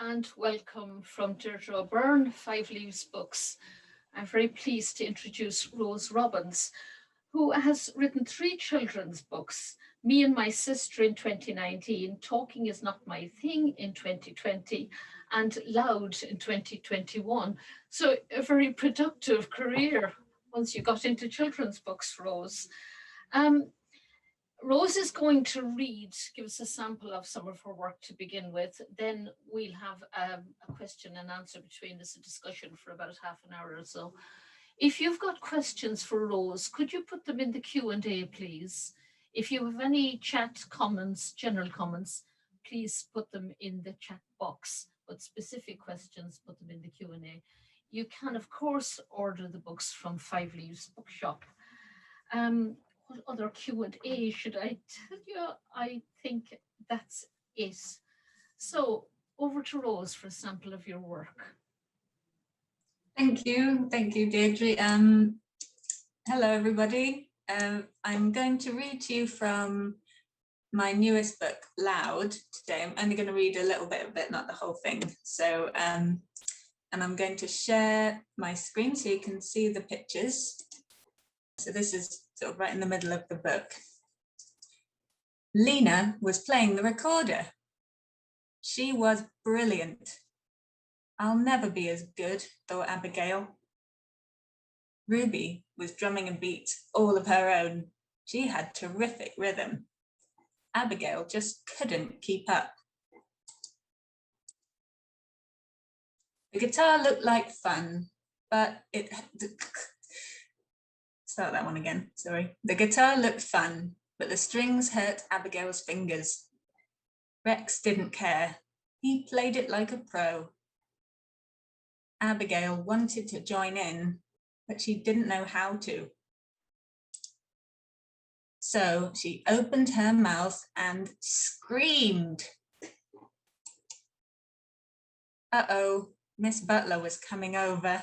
and welcome from Deirdre O'Byrne, Five Leaves Books. I'm very pleased to introduce Rose Robbins, who has written 3 children's books, Me and My Sister in 2019, Talking Is Not My Thing in 2020, and Loud in 2021. So a very productive career once you got into children's books, Rose. Rose is going to give us a sample of some of her work to begin with. Then we'll have a question and answer between us, a discussion for about half an hour or so. If you've got questions for Rose, could you put them in the Q&A, please? If you have any chat comments, general comments, please put them in the chat box, but specific questions, put them in the Q&A. You can, of course, order the books from Five Leaves Bookshop. What other Q&A should I tell you? I think that's it. So over to Rose for a sample of your work. Thank you, Deirdre. Hello, everybody. I'm going to read to you from my newest book, Loud, today. I'm only going to read a little bit of it, not the whole thing. So, and I'm going to share my screen so you can see the pictures. So this is sort of right in the middle of the book. Lena was playing the recorder. She was brilliant. I'll never be as good, thought Abigail. Ruby was drumming a beat all of her own. She had terrific rhythm. Abigail just couldn't keep up. The guitar looked like fun, but it... Start that one again, sorry. The guitar looked fun, but the strings hurt Abigail's fingers. Rex didn't care. He played it like a pro. Abigail wanted to join in, but she didn't know how to. So she opened her mouth and screamed. Uh-oh, Miss Butler was coming over.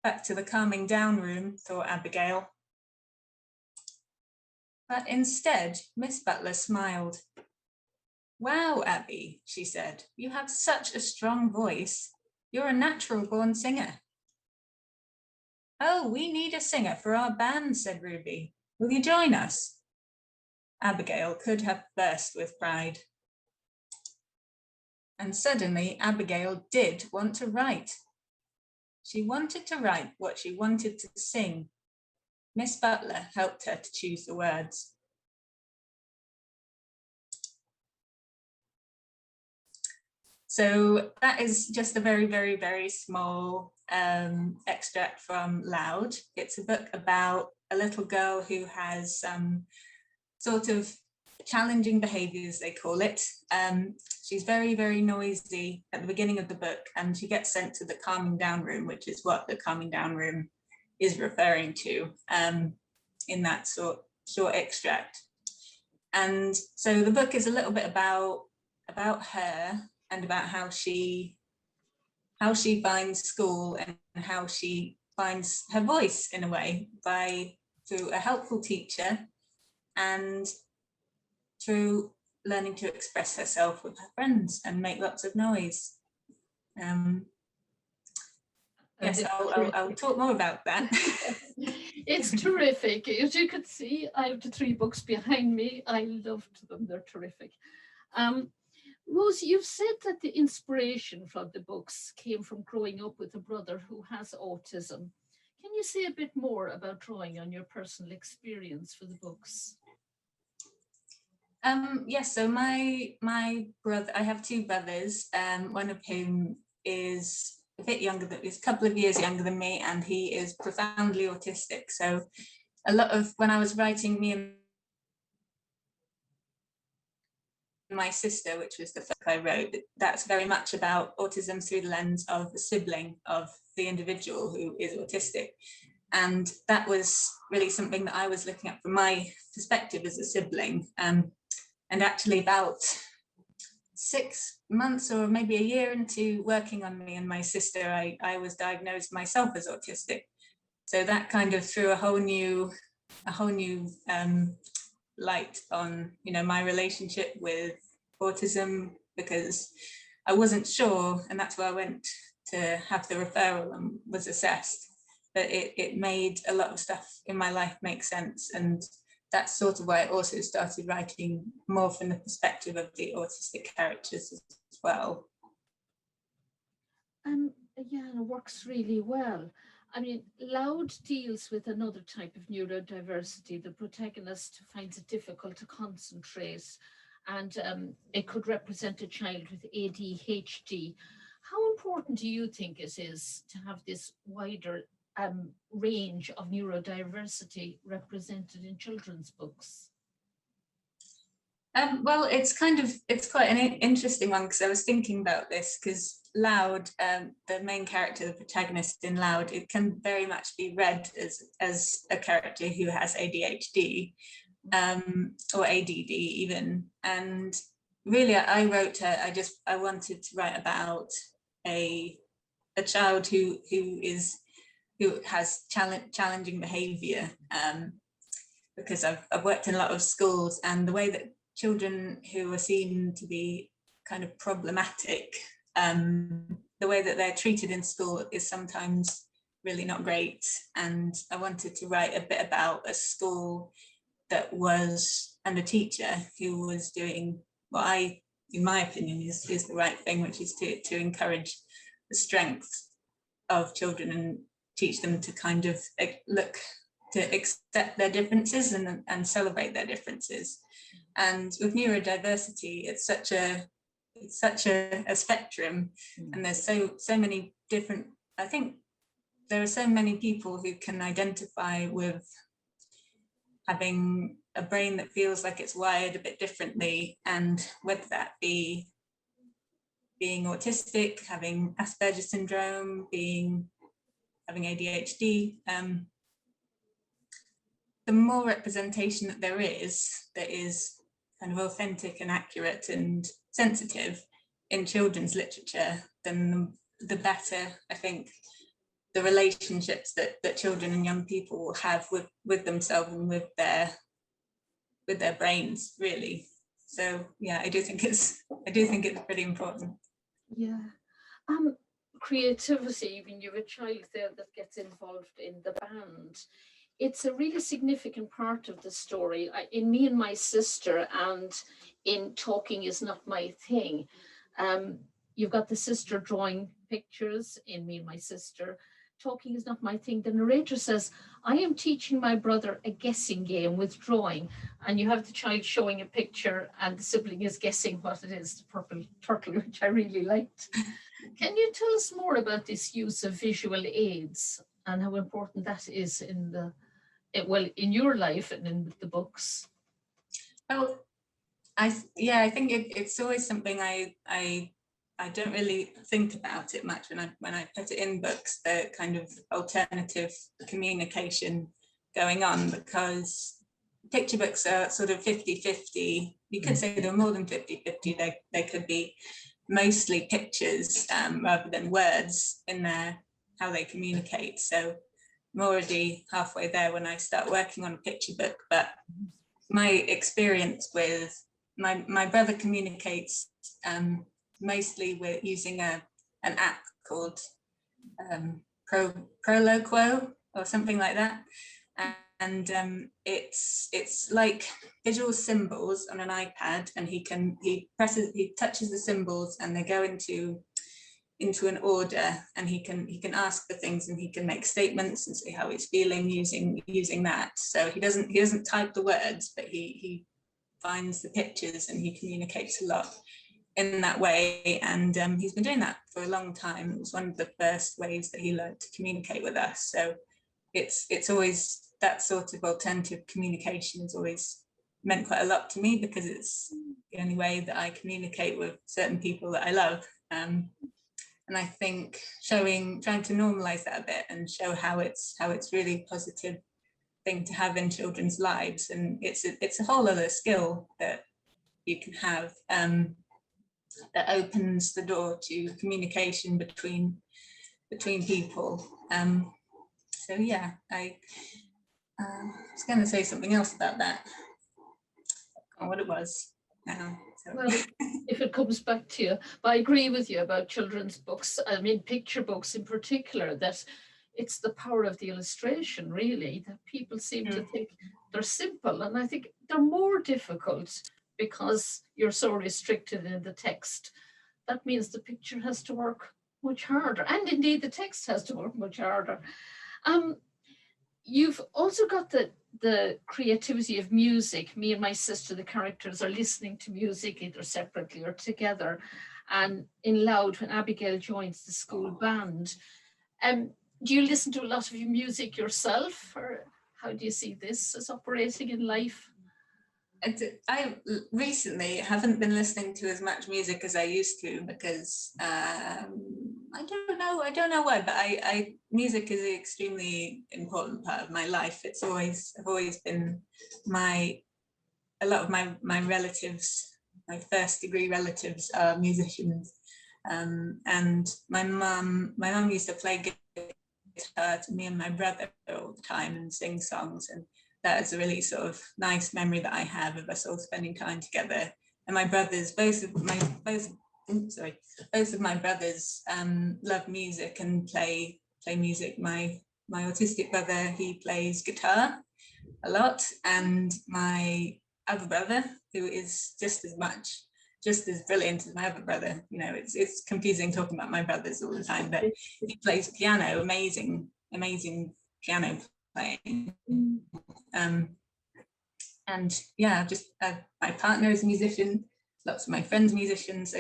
Back to the calming down room, thought Abigail. But instead, Miss Butler smiled. Wow, Abby, she said, you have such a strong voice. You're a natural-born singer. Oh, we need a singer for our band, said Ruby. Will you join us? Abigail could have burst with pride. And suddenly, Abigail did want to write. She wanted to write what she wanted to sing. Miss Butler helped her to choose the words. So that is just a very, very, very small extract from Loud. It's a book about a little girl who has sort of challenging behaviours, they call it. She's very, very noisy at the beginning of the book, and she gets sent to the calming down room, which is what the calming down room is referring to in that short extract. And so the book is a little bit about her and about how she finds school and how she finds her voice in a way through a helpful teacher and through learning to express herself with her friends and make lots of noise. Yes, I'll talk more about that. It's terrific. As you can see, I have the 3 books behind me. I loved them, they're terrific. Rose, you've said that the inspiration from the books came from growing up with a brother who has autism. Can you say a bit more about drawing on your personal experience for the books? Yes, so my brother, I have 2 brothers, one of whom is a bit younger, is a couple of years younger than me, and he is profoundly autistic. So a lot of, when I was writing Me and My Sister, which was the book I wrote, that's very much about autism through the lens of the sibling of the individual who is autistic. And that was really something that I was looking at from my perspective as a sibling. And actually about 6 months or maybe a year into working on Me and My Sister, I was diagnosed myself as autistic. So that kind of threw a whole new light on, my relationship with autism, because I wasn't sure, and that's where I went to have the referral and was assessed. But it made a lot of stuff in my life make sense, and that's sort of why I also started writing more from the perspective of the autistic characters as well. Yeah, and it works really well. I mean, Loud deals with another type of neurodiversity. The protagonist finds it difficult to concentrate, and it could represent a child with ADHD. How important do you think it is to have this wider range of neurodiversity represented in children's books? Well, it's quite an interesting one, because I was thinking about this, because Loud, the main character, the protagonist in Loud, it can very much be read as a character who has ADHD, or ADD even. And really, I wrote her. I wanted to write about a child who has challenging behaviour, because I've worked in a lot of schools, and the way that children who are seen to be kind of problematic, the way that they're treated in school is sometimes really not great. And I wanted to write a bit about a school that was, and a teacher who was doing what in my opinion, is the right thing, which is to encourage the strength of children and teach them to kind of accept their differences and celebrate their differences. And with neurodiversity, it's such a spectrum, and there's so many different. I think there are so many people who can identify with having a brain that feels like it's wired a bit differently, and whether that be being autistic, having Asperger's syndrome, having ADHD. The more representation that there is kind of authentic and accurate and sensitive in children's literature, then the better, I think, the relationships that children and young people will have with themselves and with their brains, really. So yeah, I do think it's pretty important. Yeah. Creativity, when you have a child there that gets involved in the band, it's a really significant part of the story. In Me and My Sister and in Talking Is Not My Thing, you've got the sister drawing pictures in Me and My Sister. Talking Is Not My Thing. The narrator says, I am teaching my brother a guessing game with drawing. And you have the child showing a picture and the sibling is guessing what it is, the purple turtle, which I really liked. Can you tell us more about this use of visual aids and how important that is in your life and in the books? Well, I think it's always something I don't really think about it much when I put it in books, the kind of alternative communication going on, because picture books are sort of 50-50. You could say they're more than 50-50. They could be mostly pictures rather than words in how they communicate. So I'm already halfway there when I start working on a picture book, but my experience with my brother communicates mostly with using an app called Proloquo or something like that, and it's like visual symbols on an iPad, and he touches the symbols and they go into an order, and he can ask for things, and he can make statements and say how he's feeling using that. So he doesn't type the words, but he finds the pictures and he communicates a lot in that way. And he's been doing that for a long time. It was one of the first ways that he learned to communicate with us. So it's always, that sort of alternative communication has always meant quite a lot to me, because it's the only way that I communicate with certain people that I love. And I think trying to normalize that a bit and show how it's really a positive thing to have in children's lives, and it's a whole other skill that you can have that opens the door to communication between people. So yeah, I was going to say something else about that. I don't know what it was now. So. Well, if it comes back to you, but I agree with you about children's books. I mean, picture books in particular, that it's the power of the illustration, really, that people seem to think they're simple. And I think they're more difficult because you're so restricted in the text. That means the picture has to work much harder. And indeed, the text has to work much harder. Um, you've also got the creativity of music. Me and my sister, the characters, are listening to music either separately or together. And in Loud, when Abigail joins the school band, do you listen to a lot of your music yourself, or how do you see this as operating in life? I recently haven't been listening to as much music as I used to because I don't know why, but I music is an extremely important part of my life. I've always been a lot of my relatives, my first degree relatives are musicians, and my mum used to play guitar to me and my brother all the time and sing songs, and that is a really sort of nice memory that I have of us all spending time together. And my brothers, both of my brothers love music and play music. My autistic brother, he plays guitar a lot, and my other brother, who is just as brilliant as my other brother. You know, it's confusing talking about my brothers all the time, but he plays piano, amazing piano playing. And yeah, just my partner is a musician, lots of my friends musicians.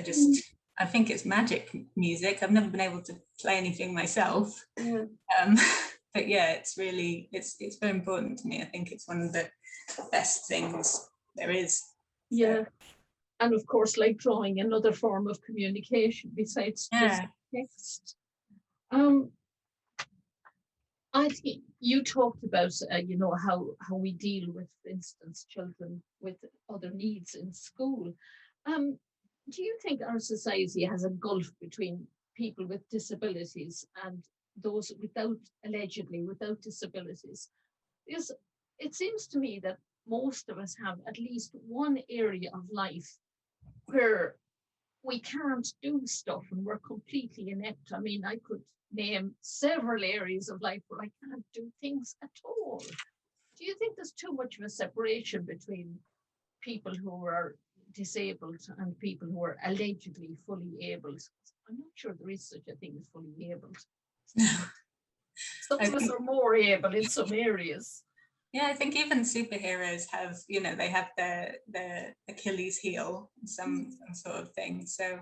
I think it's magic music. I've never been able to play anything myself. But yeah, it's very important to me. I think it's one of the best things there is. Yeah. And of course, like drawing, another form of communication besides just text. I think you talked about, how we deal with, for instance, children with other needs in school. Do you think our society has a gulf between people with disabilities and those allegedly without disabilities? Because it seems to me that most of us have at least one area of life where we can't do stuff and we're completely inept. I mean, I could name several areas of life where I can't do things at all. Do you think there's too much of a separation between people who are disabled and people who are allegedly fully able? I'm not sure there is such a thing as fully able. Some of us are more able in some areas. Yeah, I think even superheroes have, they have their Achilles heel, some sort of thing. So,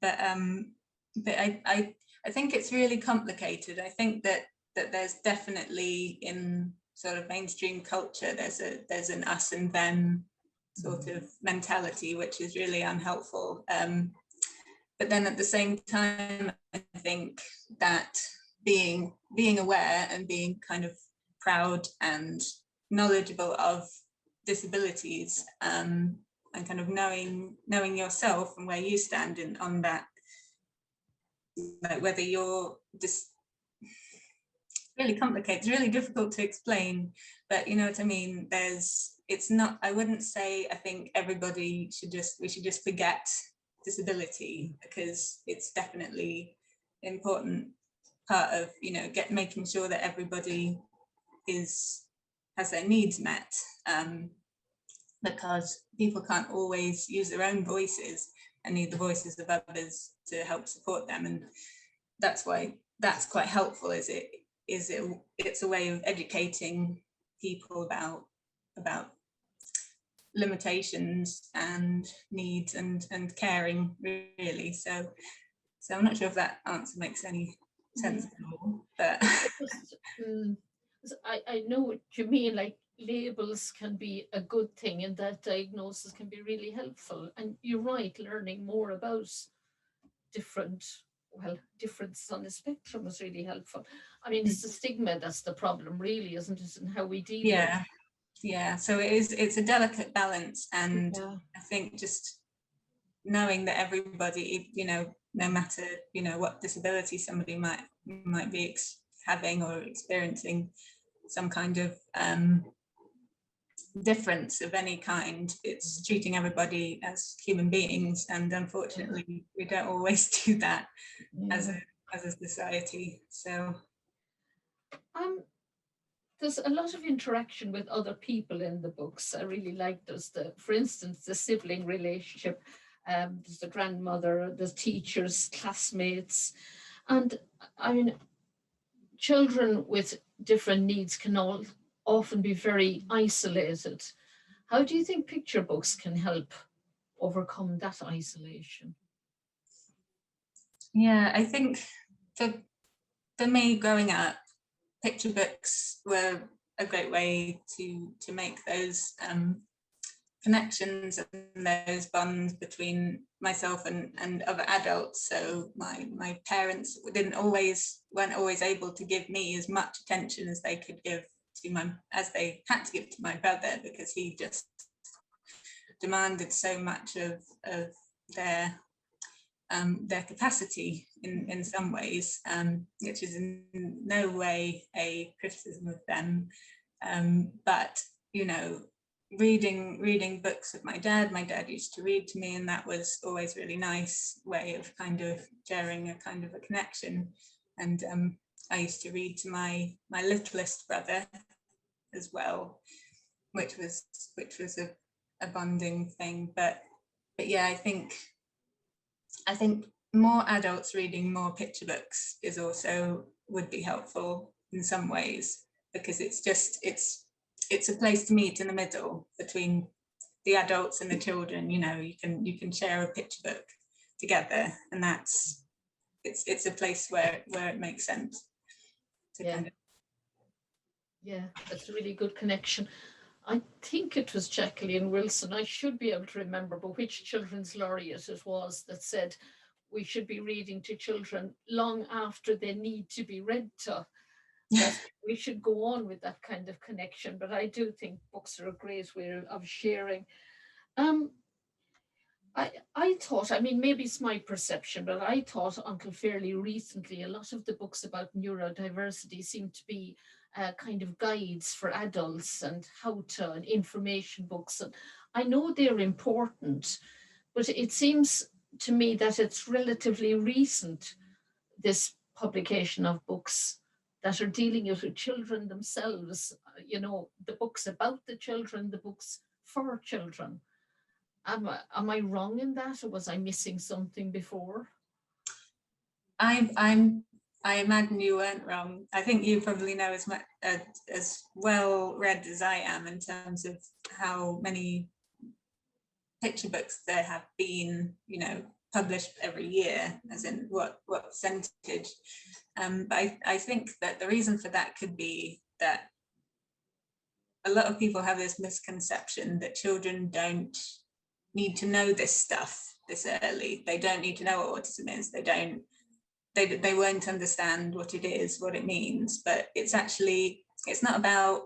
but I think it's really complicated. I think that there's definitely, in sort of mainstream culture, there's an us and them sort of mentality, which is really unhelpful. But then at the same time, I think that being aware and being kind of proud and knowledgeable of disabilities, and kind of knowing yourself and where you stand on that, like whether you're just really complicated, it's really difficult to explain, but you know what I mean. I wouldn't say I think we should just forget disability, because it's definitely an important part of making sure that everybody has their needs met, because people can't always use their own voices and need the voices of others to help support them. And that's why that's quite helpful. It's a way of educating people about limitations and needs and caring, really. So I'm not sure if that answer makes any sense at all, but I know what you mean. Like, labels can be a good thing, and that diagnosis can be really helpful. And you're right, learning more about difference on the spectrum is really helpful. I mean, it's the stigma that's the problem, really, isn't it? And how we deal with it. Yeah, so it's a delicate balance, and I think just knowing that everybody, no matter what disability somebody might be having or experiencing, some kind of difference of any kind. It's treating everybody as human beings, and unfortunately we don't always do that as a society. So there's a lot of interaction with other people in the books. I really like those. For instance, the sibling relationship. There's the grandmother, the teachers, classmates, and I mean, children with different needs can all often be very isolated. How do you think picture books can help overcome that isolation? yeah, I think for me growing up, picture books were a great way to make those connections and those bonds between myself and other adults. So my parents weren't always able to give me as much attention as they could give as they had to give to my brother, because he just demanded so much of their capacity in some ways, which is in no way a criticism of them. But, you know, reading books with my dad used to read to me, and that was always really nice way of kind of sharing a kind of a connection. And I used to read to my littlest brother as well, which was a bonding thing. But yeah, I think more adults reading more picture books is also would be helpful in some ways, because it's a place to meet in the middle between the adults and the children. You know, you can share a picture book together, and it's a place where it makes sense to kind of. Yeah, that's a really good connection. I think it was Jacqueline Wilson, I should be able to remember, but which children's laureate it was that said we should be reading to children long after they need to be read to. That we should go on with that kind of connection. But I do think books are a great way of sharing. Um, I thought, I mean, maybe it's my perception, but I thought until fairly recently, a lot of the books about neurodiversity seemed to be kind of guides for adults and how to, and information books. And I know they're important, but it seems to me that it's relatively recent, this publication of books that are dealing with children themselves, you know, the books about the children, the books for children. Am I wrong in that, or was I missing something before? I imagine you weren't wrong. I think you probably know as much as well read as I am in terms of how many picture books there have been, you know, published every year, as in what percentage. But I think that the reason for that could be that a lot of people have this misconception that children don't need to know this stuff this early. They don't need to know what autism is. They won't understand what it is, what it means. But it's not about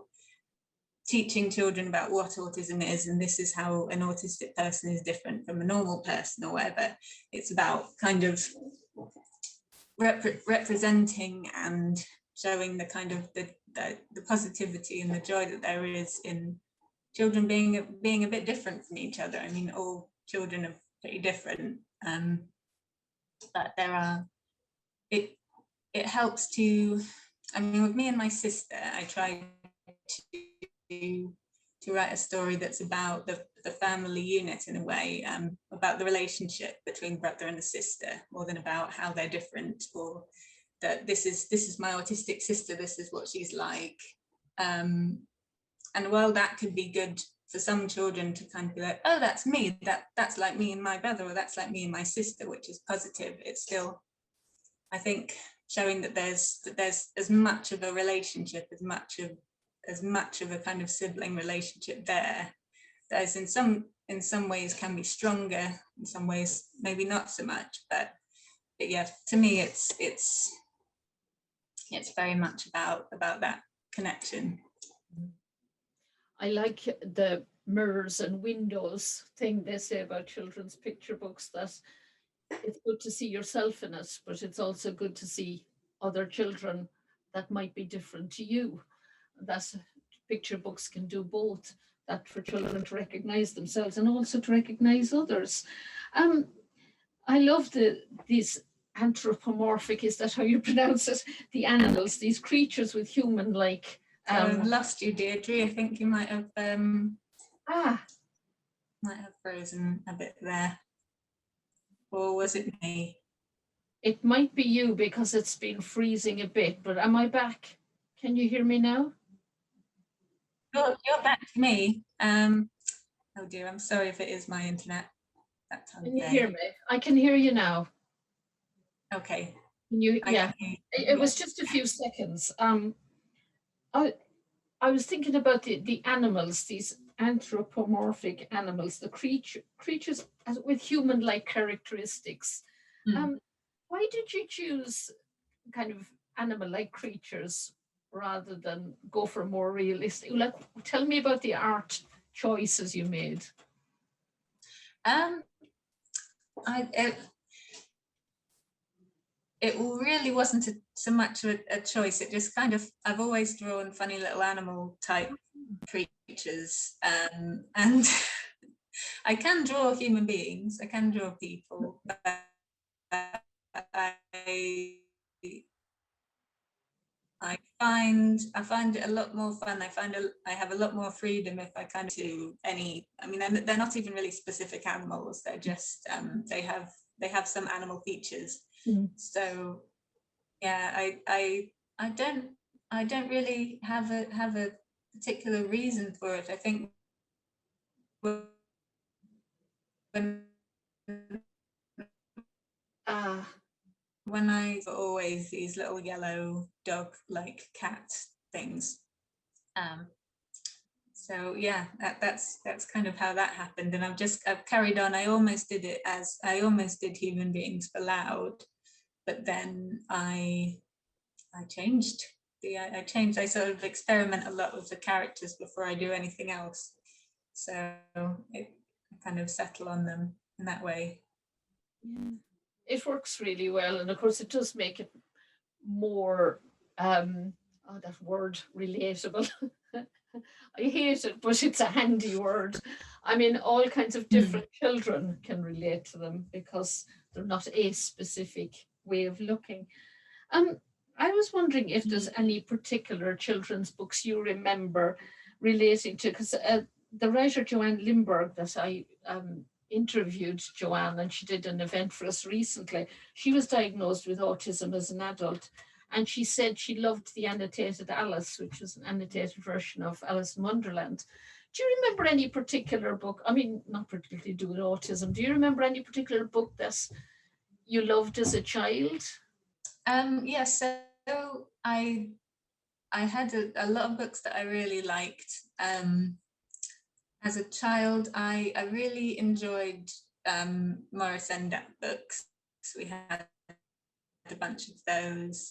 teaching children about what autism is and this is how an autistic person is different from a normal person or whatever. It's about kind of representing and showing the kind of the positivity and the joy that there is in children being a bit different from each other. I mean, all children are pretty different, but it helps to, I mean, with me and my sister, I tried to write a story that's about the family unit in a way, about the relationship between brother and a sister, more than about how they're different, or that this is my autistic sister, this is what she's like. And while that could be good for some children to kind of be like, oh, that's me, that's like me and my brother, or that's like me and my sister, which is positive, it's still, I think, showing that there's as much of a relationship, as much of a kind of sibling relationship there. There's in some ways can be stronger, in some ways maybe not so much, but yeah, to me it's very much about that connection. I like the mirrors and windows thing they say about children's picture books, that it's good to see yourself in it, but it's also good to see other children that might be different to you. That picture books can do both. that for children to recognize themselves and also to recognize others. I love these anthropomorphic, is that how you pronounce it? The animals, these creatures with human-like. I've lost you, Deirdre. I think you might have frozen a bit there. Or was it me? It might be you because it's been freezing a bit, but am I back? Can you hear me now? You're back to me. Oh dear, I'm sorry if it is my internet. That time Can you hear me? I can hear you now. Okay. Can you? Yeah. It was just a few seconds. I was thinking about the animals, these anthropomorphic animals, the creatures with human-like characteristics. Why did you choose kind of animal-like creatures rather than go for more realistic? Like, tell me about the art choices you made. It really wasn't so much a choice. It just kind of, I've always drawn funny little animal type creatures, and I can draw human beings, I can draw people, but I find it a lot more fun. I have a lot more freedom if I kind of do any. I mean, they're not even really specific animals. They're just they have some animal features. So yeah, I don't really have a particular reason for it. I think when I always these little yellow dog-like cat things. So yeah, that's kind of how that happened, and I've carried on. I almost did human beings for Loud, but then I changed. I sort of experiment a lot with the characters before I do anything else. So I kind of settle on them in that way. Yeah. It works really well, and of course it does make it more that word relatable. I hate it, but it's a handy word. I mean, all kinds of different children can relate to them because they're not a specific way of looking. I was wondering if there's any particular children's books you remember relating to, because the writer Joanne Limburg that I interviewed Joanne, and she did an event for us recently. She was diagnosed with autism as an adult, and she said she loved the annotated Alice, which was an annotated version of Alice in Wonderland. Do you remember any particular book? I mean, not particularly to do with autism. Do you remember any particular book that you loved as a child? Yes. So I had a lot of books that I really liked. As a child, I really enjoyed Morris Endat books. We had a bunch of those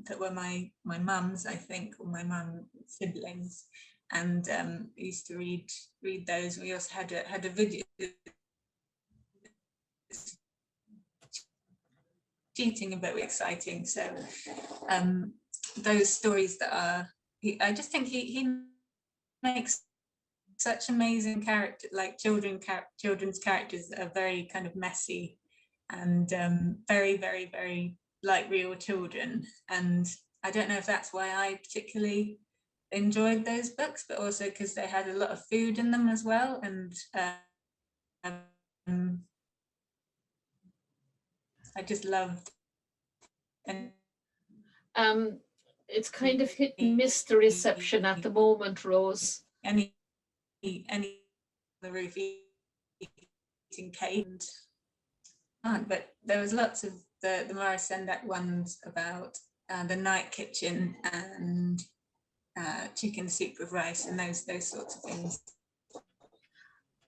that were my mum's, I think, or my mum's siblings, and we used to read those. We also had a video cheating a bit exciting. So those stories that are, I just think he makes such amazing character, like children's characters that are very kind of messy and very, very, very like real children. And I don't know if that's why I particularly enjoyed those books, but also because they had a lot of food in them as well. And I just loved. And it's kind of hit and miss the reception at the moment, Rose. Any the roof eating cake, but there was lots of the Morris Sendak ones about the night kitchen and chicken soup with rice and those sorts of things.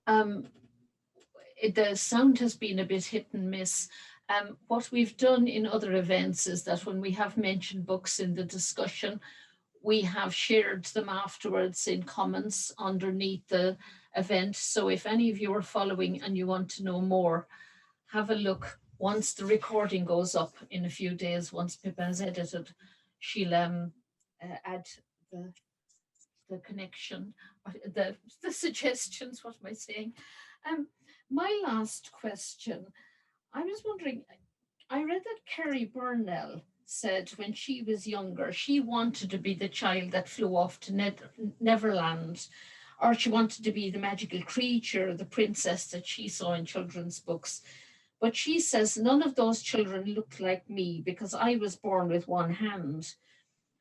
The sound has been a bit hit and miss. What we've done in other events is that when we have mentioned books in the discussion, we have shared them afterwards in comments underneath the event. So if any of you are following and you want to know more, have a look. Once the recording goes up in a few days, once Pippa has edited, she'll add the the connection, or the suggestions. What am I saying? My last question. I was wondering. I read that Carrie Burnell said when she was younger, she wanted to be the child that flew off to Neverland, or she wanted to be the magical creature, the princess that she saw in children's books. But she says none of those children looked like me because I was born with one hand.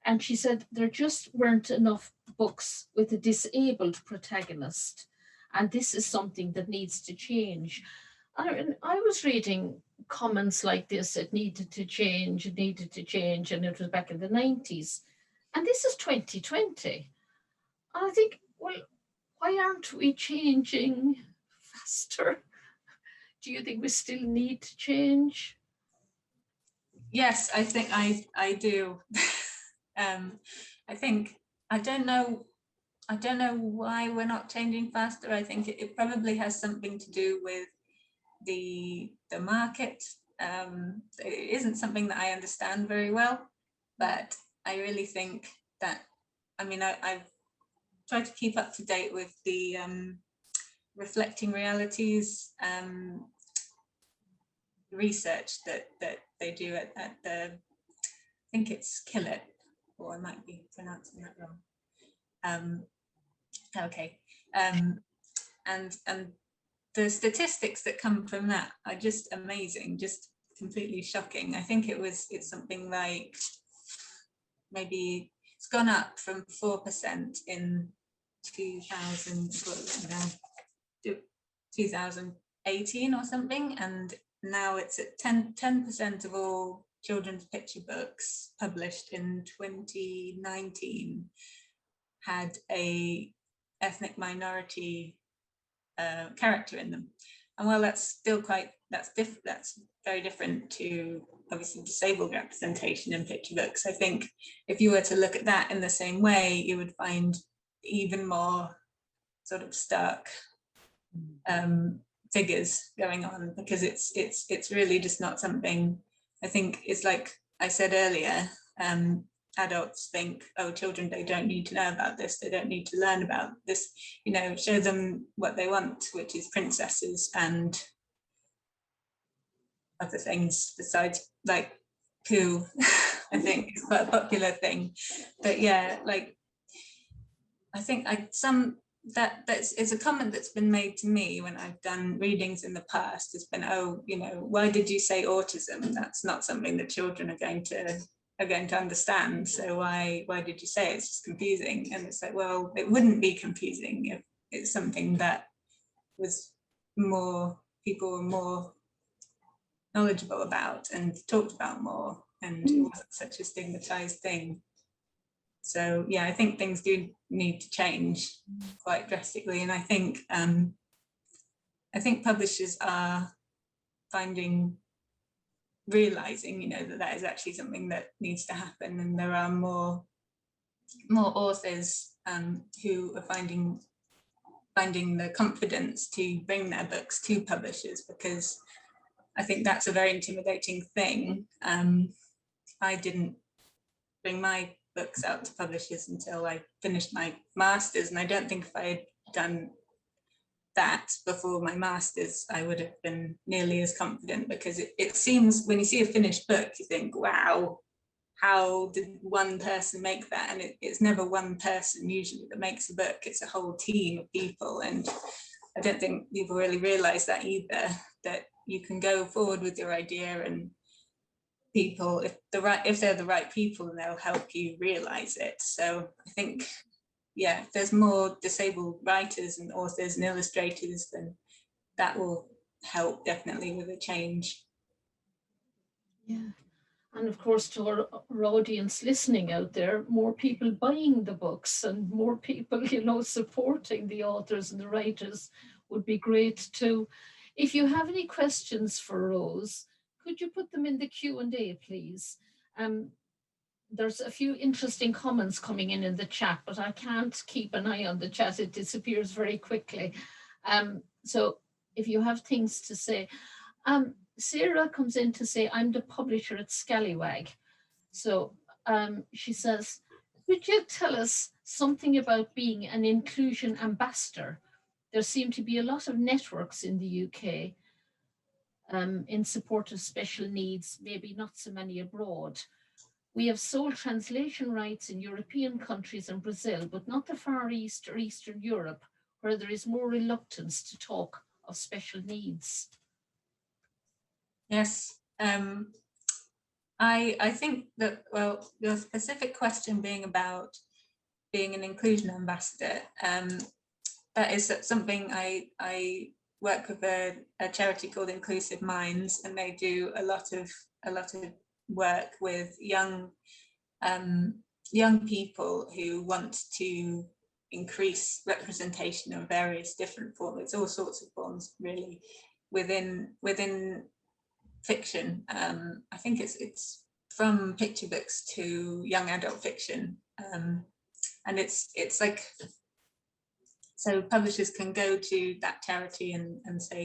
And she said there just weren't enough books with a disabled protagonist. And this is something that needs to change. I was reading comments like this, it needed to change, it needed to change, and it was back in the 90s. And this is 2020. And I think, well, why aren't we changing faster? Do you think we still need to change? Yes, I think I do. I think I don't know why we're not changing faster. I think it probably has something to do with the market. It isn't something that I understand very well, but I really think that, I mean, I've tried to keep up to date with the reflecting realities research that they do at the, I think it's Killet, or I might be pronouncing that wrong. Okay, and the statistics that come from that are just amazing, just completely shocking. I think it's something like, maybe it's gone up from 4% in 2018 or something, and now it's at 10% of all children's picture books published in 2019 had a ethnic minority character in them. And while that's still that's very different to obviously disabled representation in picture books, I think if you were to look at that in the same way, you would find even more sort of stark figures going on, because it's really just not something. I think it's like I said earlier, adults think, oh, children, they don't need to know about this, they don't need to learn about this, show them what they want, which is princesses and other things besides like poo. I think it's quite a popular thing, but yeah, like I think it's a comment that's been made to me when I've done readings in the past. Has been, oh, why did you say autism? That's not something that children are going to understand. So why did you say it? It's just confusing? And it's like, well, it wouldn't be confusing if it's something that was people were more knowledgeable about and talked about more, and it wasn't such a stigmatized thing. So yeah, I think things do need to change quite drastically, and I think publishers are realizing, that is actually something that needs to happen, and there are more authors who are finding the confidence to bring their books to publishers, because I think that's a very intimidating thing. I didn't bring my books out to publishers until I finished my master's, and I don't think if I had done that before my master's, I would have been nearly as confident, because it seems when you see a finished book, you think, wow, how did one person make that? And it's never one person usually that makes a book, it's a whole team of people. And I don't think people really realize that either, that you can go forward with your idea, and people, if they're the right people, they'll help you realize it. So I think, yeah, if there's more disabled writers and authors and illustrators, then that will help definitely with a change. Yeah. And of course, to our audience listening out there, more people buying the books and more people, supporting the authors and the writers would be great too. If you have any questions for Rose, could you put them in the Q&A, please? There's a few interesting comments coming in the chat, but I can't keep an eye on the chat. It disappears very quickly. So if you have things to say, Sarah comes in to say, I'm the publisher at Scallywag. So she says, could you tell us something about being an inclusion ambassador. There seem to be a lot of networks in the UK in support of special needs, maybe not so many abroad. We have sole translation rights in European countries and Brazil, but not the Far East or Eastern Europe, where there is more reluctance to talk of special needs. Yes. I think that, well, your specific question being about being an inclusion ambassador, that is something I work with a charity called Inclusive Minds, and they do a lot of work with young people who want to increase representation of various different forms. It's all sorts of forms, really, within fiction. I think it's from picture books to young adult fiction, and it's like, so publishers can go to that charity and say,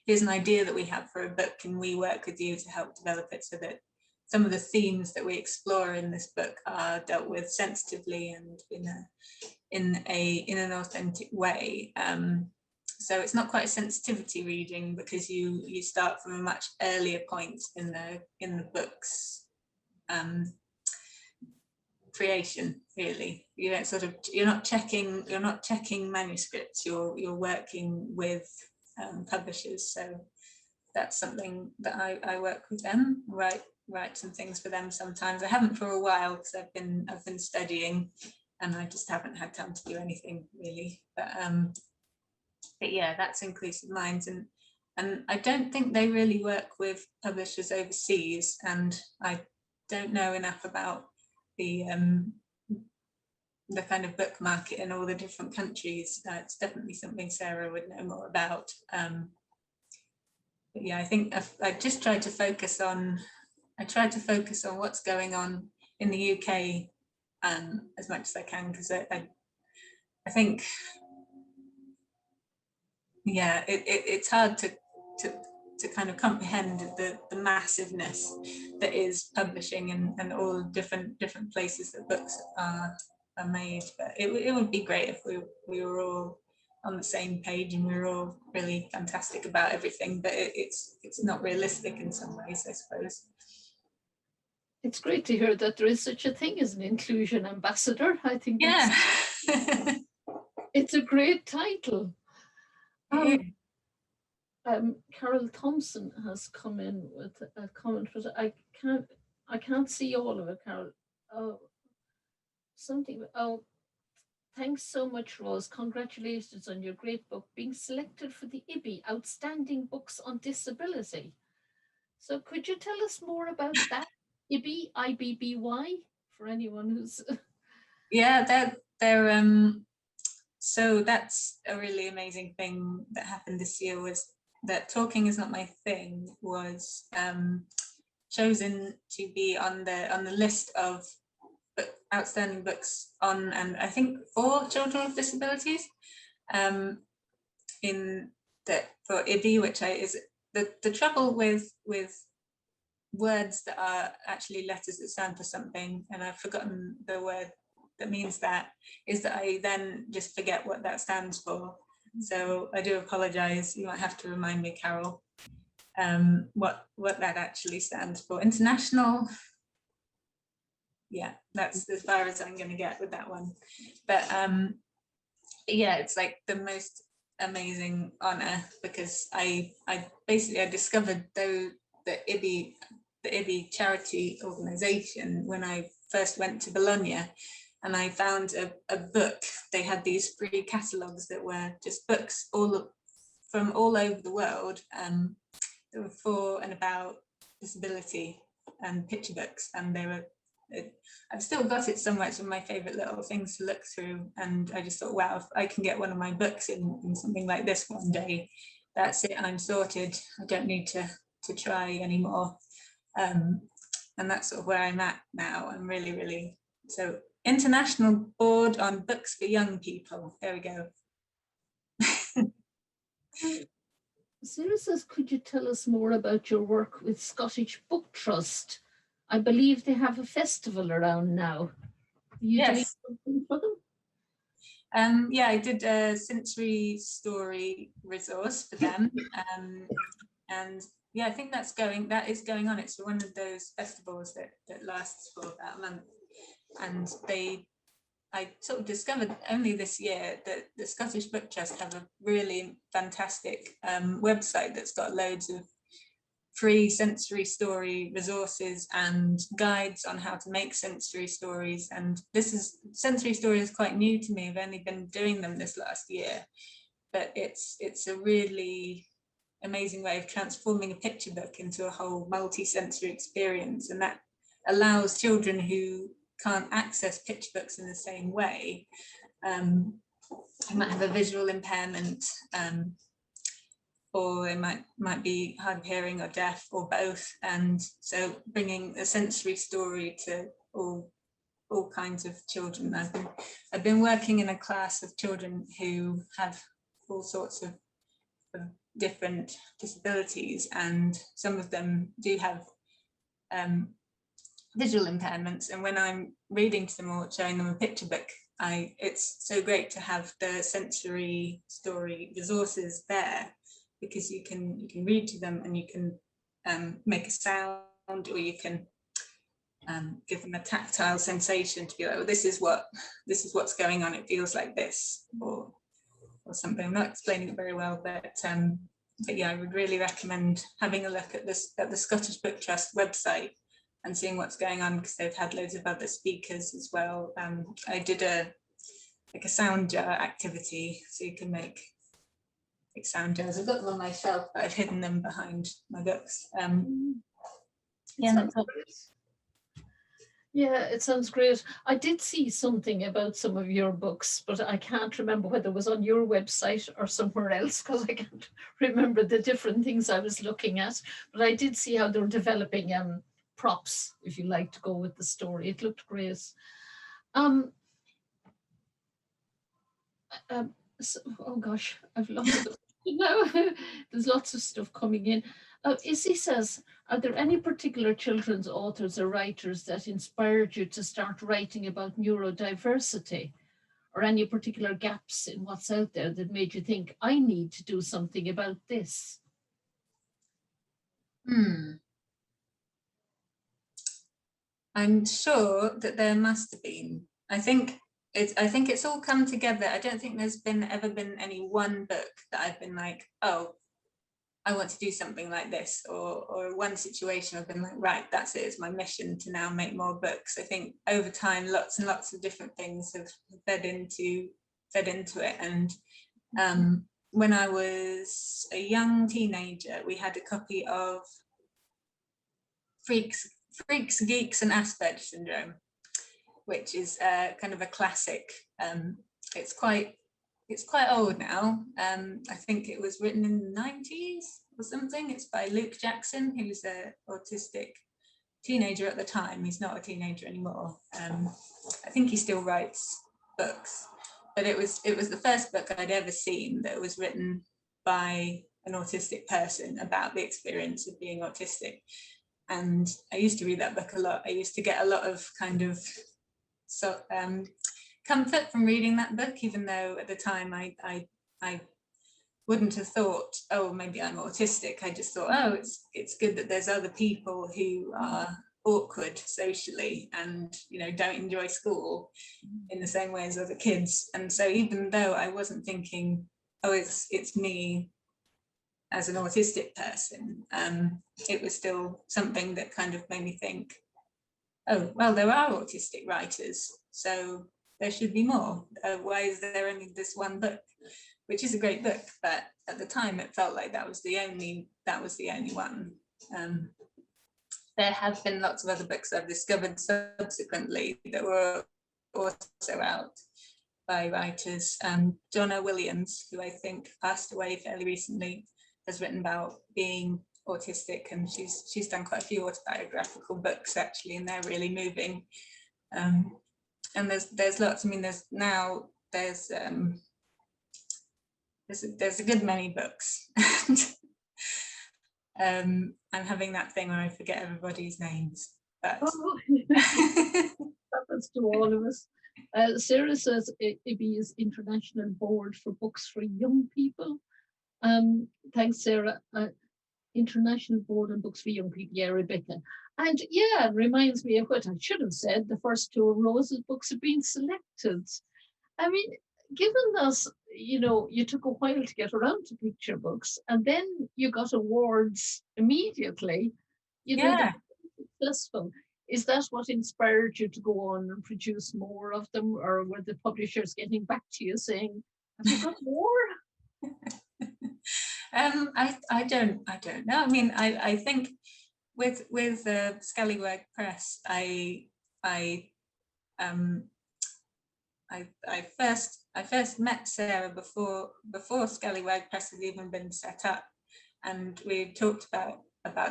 here's an idea that we have for a book, can we work with you to help develop it so that some of the themes that we explore in this book are dealt with sensitively and in an authentic way. So it's not quite a sensitivity reading, because you start from a much earlier point in the book's creation, really. You're not checking manuscripts, you're working with publishers. So that's something that I work with them, write some things for them sometimes. I haven't for a while, because I've been studying and I just haven't had time to do anything, really. But yeah, that's Inclusive Minds, and I don't think they really work with publishers overseas, and I don't know enough about the kind of book market in all the different countries. It's definitely something Sarah would know more about. But yeah, I think I just tried to focus on what's going on in the UK as much as I can, because I think, yeah, it's hard to kind of comprehend the massiveness that is publishing and all different places that books are made. But it would be great if we were all on the same page and we were all really fantastic about everything, but it's not realistic in some ways, I suppose. It's great to hear that there is such a thing as an inclusion ambassador. I think it's a great title. Carol Thompson has come in with a comment, but I can't see all of it, Carol. Thanks so much, Rose. Congratulations on your great book being selected for the Ibby Outstanding Books on Disability. So could you tell us more about that? Ibby, IBBY, for anyone who's yeah, they're so that's a really amazing thing that happened this year, was that Talking Is Not My Thing was chosen to be on the list of outstanding books on, and I think, for children with disabilities, for Ibby, which is the trouble with words that are actually letters that stand for something, and I've forgotten the word that means that, is that I then just forget what that stands for. So I do apologize. You might have to remind me, Carol, what that actually stands for. International. Yeah, that's as far as I'm going to get with that one. But yeah, it's like the most amazing honor, because I discovered the Ibby charity organization when I first went to Bologna, and I found a book. They had these free catalogues that were just books from all over the world, that were for and about disability, and picture books, and they were, I've still got it somewhere. It's one of my favorite little things to look through, and I just thought, wow, if I can get one of my books in something like this one day, that's it, I'm sorted. I don't need to try anymore. And that's sort of where I'm at now. I'm really, so International Board on Books for Young People. There we go. Sarah says, could you tell us more about your work with Scottish Book Trust? I believe they have a festival around now. Are you doing something for them? Yeah, I did a sensory story resource for them, and yeah, I think that is going on. It's one of those festivals that lasts for about a month, and I sort of discovered only this year that the Scottish Book Trust have a really fantastic website that's got loads of free sensory story resources and guides on how to make sensory stories. And sensory story is quite new to me. I've only been doing them this last year, but it's a really amazing way of transforming a picture book into a whole multi-sensory experience. And that allows children who can't access picture books in the same way, who might have a visual impairment, or it might be hard of hearing or deaf or both, and so bringing a sensory story to all kinds of children. I've been working in a class of children who have all sorts of different disabilities, and some of them do have visual impairments, and when I'm reading to them or showing them a picture book, it's so great to have the sensory story resources there, because you can read to them and you can make a sound, or you can give them a tactile sensation to be like, well, this is what's going on, it feels like this, or something. I'm not explaining it very well, but yeah, I would really recommend having a look at the Scottish Book Trust website and seeing what's going on, because they've had loads of other speakers as well. I did a sound jar activity, so you can make sound jars. I've got them on my shelf, but I've hidden them behind my books. Yeah, it sounds great. I did see something about some of your books, but I can't remember whether it was on your website or somewhere else, because I can't remember the different things I was looking at. But I did see how they were developing props, if you like, to go with the story. It looked great. So, oh gosh, I've lost it. No, there's lots of stuff coming in. Izzy says, are there any particular children's authors or writers that inspired you to start writing about neurodiversity, or any particular gaps in what's out there that made you think, I need to do something about this? I'm sure that there must have been. I think it's all come together. I don't think there's ever been any one book that I've been like, oh, I want to do something like this, or one situation I've been like, right, that's it, it's my mission to now make more books. I think over time, lots and lots of different things have fed into it. And when I was a young teenager, we had a copy of Freaks, Geeks and Asperger Syndrome, which is kind of a classic. It's quite old now. I think it was written in the 90s or something. It's by Luke Jackson, who was an autistic teenager at the time. He's not a teenager anymore. I think he still writes books, but it was the first book I'd ever seen that was written by an autistic person about the experience of being autistic. And I used to read that book a lot. I used to get a lot of kind of comfort from reading that book, even though at the time I wouldn't have thought, oh, maybe I'm autistic. I just thought, oh, it's good that there's other people who are awkward socially and, you know, don't enjoy school in the same way as other kids. And so even though I wasn't thinking, oh, it's me as an autistic person, it was still something that kind of made me think, oh, well, there are autistic writers, so there should be more. Why is there only this one book? Which is a great book, but at the time it felt like that was the only one. There have been lots of other books I've discovered subsequently that were also out by writers. Donna Williams, who I think passed away fairly recently, has written about being autistic, and she's done quite a few autobiographical books actually, and they're really moving. And there's lots. I mean, there's a good many books. I'm having that thing where I forget everybody's names. But happens to all of us. Sarah says Ibby is International Board for Books for Young People. Thanks, Sarah. International Board on Books for Young People, yeah, Rebecca. And yeah, it reminds me of what I should have said. The first two of Rose's books have been selected. I mean, given that, you know, you took a while to get around to picture books and then you got awards immediately, you know, Yeah. successful. Is that what inspired you to go on and produce more of them? Or were the publishers getting back to you saying, have you got more? I don't know. I mean, I think with Scallywag Press, I first met Sarah before Scallywag Press had even been set up, and we talked about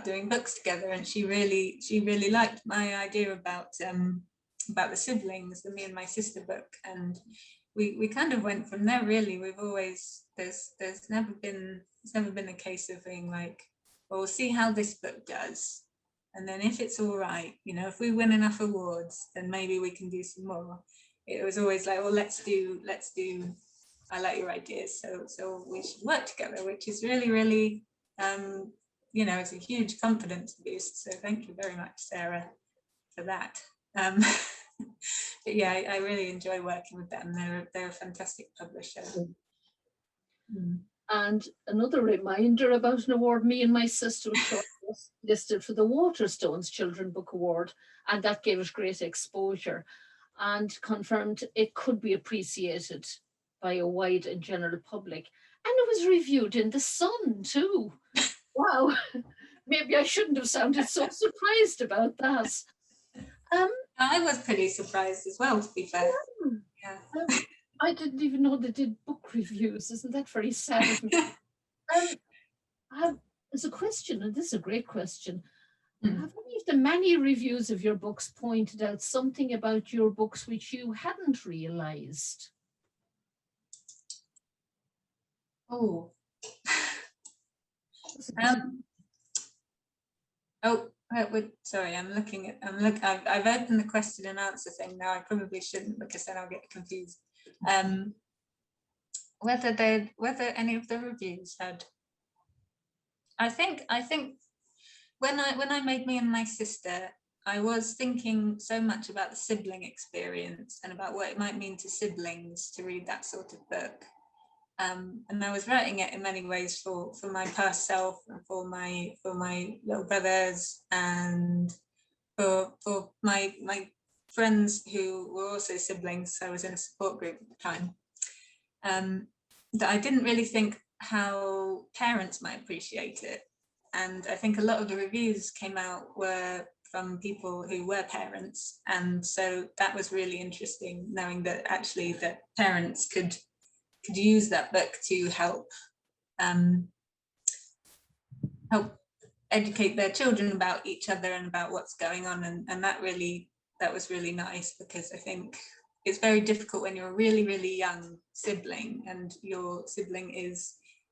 doing books together, and she really liked my idea about the siblings, the me and my sister book, and we kind of went from there. Really, we've always there's never been a case of being like, well, we'll see how this book does, and then if it's all right, you know, if we win enough awards, then maybe we can do some more. It was always like, well, let's do I like your ideas, so we should work together, which is really you know, it's a huge confidence boost. So thank you very much, Sarah, for that. But yeah, I really enjoy working with them. They're a fantastic publisher. And another reminder about an award, me and my sister were listed for the Waterstones Children Book Award, and that gave us great exposure and confirmed it could be appreciated by a wide and general public. And it was reviewed in The Sun too. Wow, maybe I shouldn't have sounded so surprised about that. I was pretty surprised as well, to be fair. Yeah. I didn't even know they did book reviews. Isn't that very sad of me? There's a question, and this is a great question. Have any of the many reviews of your books pointed out something about your books which you hadn't realised? Oh. Sorry, I've opened the question and answer thing now. I probably shouldn't, because then I'll get confused. Whether any of the reviews had, I think when I made Me and My Sister, I was thinking so much about the sibling experience and about what it might mean to siblings to read that sort of book. And I was writing it in many ways for my past self and for my little brothers and for my friends who were also siblings. I was in a support group at the time. That I didn't really think how parents might appreciate it. And I think a lot of the reviews came out were from people who were parents. And so that was really interesting, knowing that actually that parents could use that book to help educate their children about each other and about what's going on, and that was really nice, because I think it's very difficult when you're a really young sibling and your sibling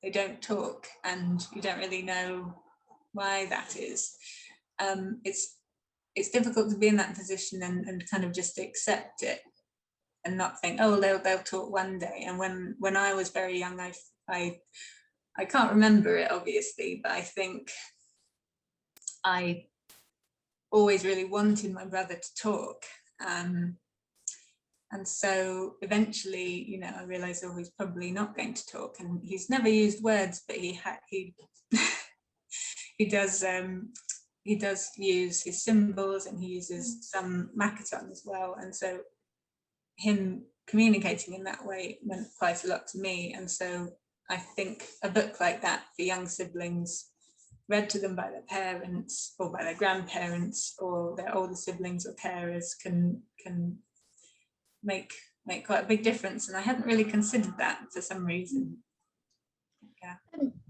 they don't talk and you don't really know why that is. It's difficult to be in that position and kind of just accept it and not think, oh, they'll talk one day. And when I was very young, I can't remember it obviously, but I think I always really wanted my brother to talk. And so eventually, you know, I realized, oh, he's probably not going to talk, and he's never used words, but he does use his symbols, and he uses some Makaton as well. And so him communicating in that way meant quite a lot to me. And so I think a book like that for young siblings, read to them by their parents or by their grandparents or their older siblings or carers, can make quite a big difference. And I hadn't really considered that for some reason. Yeah.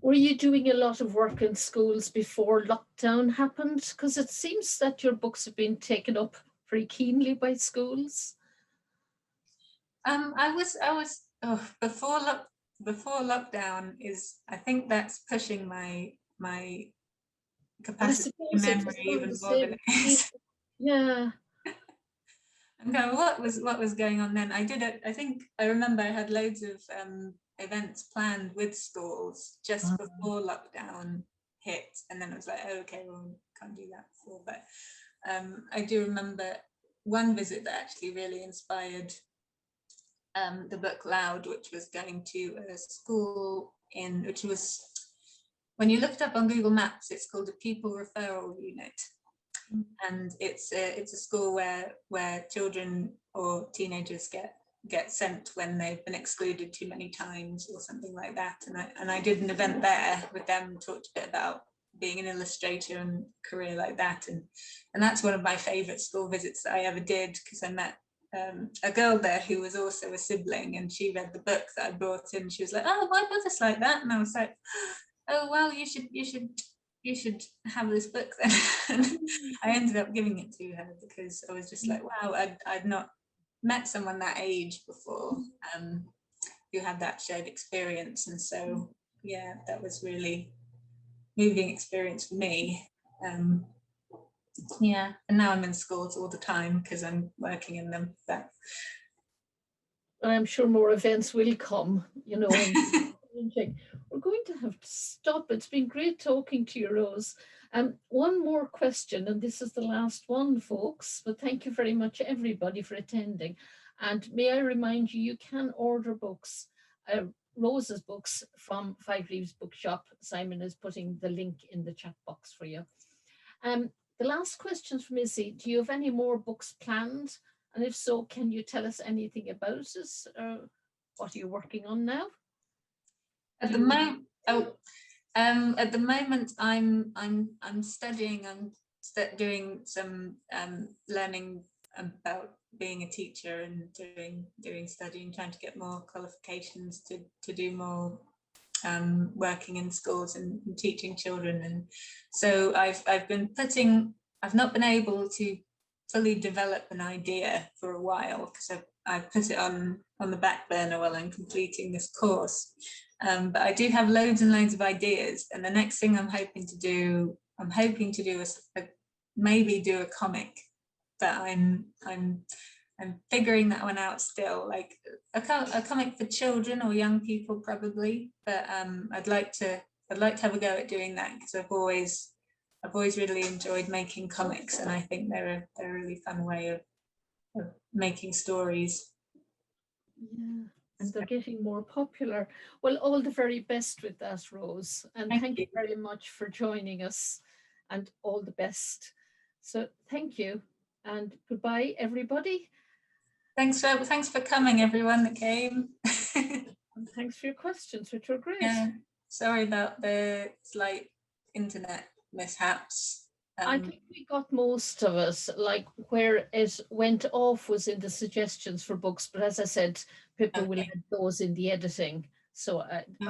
Were you doing a lot of work in schools before lockdown happened? Because it seems that your books have been taken up very keenly by schools. I was before lockdown is, I think that's pushing my capacity memory even more than it is. Yeah. Okay, what was going on then? I think I remember I had loads of events planned with schools just before lockdown hit, and then I was like, oh, okay, well, can't do that before. But I do remember one visit that actually really inspired the book Loud, which was going to a school which was, when you look it up on Google Maps, it's called a pupil referral unit. And it's a school where children or teenagers get sent when they've been excluded too many times or something like that. And I did an event there with them, talked a bit about being an illustrator and career like that. And that's one of my favourite school visits that I ever did, because I met a girl there who was also a sibling, and she read the book that I brought in. She was like, oh, why was this like that? And I was like, oh, well, you should have this book then. And I ended up giving it to her because I was just like, wow, I'd not met someone that age before who had that shared experience. And so, yeah, that was really moving experience for me. Yeah, and now I'm in schools all the time because I'm working in them. But I'm sure more events will come, you know. We're going to have to stop. It's been great talking to you, Rose. One more question, and this is the last one, folks, but thank you very much, everybody, for attending. And may I remind you, you can order books, Rose's books, from Five Leaves Bookshop. Simon is putting the link in the chat box for you. The last question from Izzy, do you have any more books planned? And if so, can you tell us anything about it? What are you working on now? At the moment, at the moment, I'm studying. I'm doing some learning about being a teacher and doing studying, trying to get more qualifications to do more working in schools and teaching children. And so I've not been able to fully develop an idea for a while, because I've put it on the back burner while I'm completing this course. But I do have loads and loads of ideas, and the next thing I'm hoping to do maybe do a comic, but I'm figuring that one out still, like a comic for children or young people probably. But I'd like to have a go at doing that, because I've always really enjoyed making comics, and I think they're a really fun way of making stories. Yeah, and they're getting more popular. Well, all the very best with that, Rose. And thank you very much for joining us, and all the best. So thank you, and goodbye, everybody. Thanks for coming, everyone that came. And thanks for your questions, which were great. Yeah, sorry about the slight internet mishaps. I think we got most of it. Like, where it went off was in the suggestions for books, but as I said, people will add those in the editing. So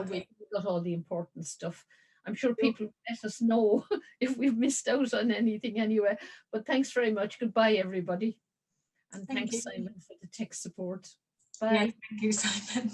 we got all the important stuff. I'm sure people let us know if we've missed out on anything anyway. But thanks very much. Goodbye, everybody. And thanks, Simon, for the tech support. Bye. Yeah, thank you, Simon.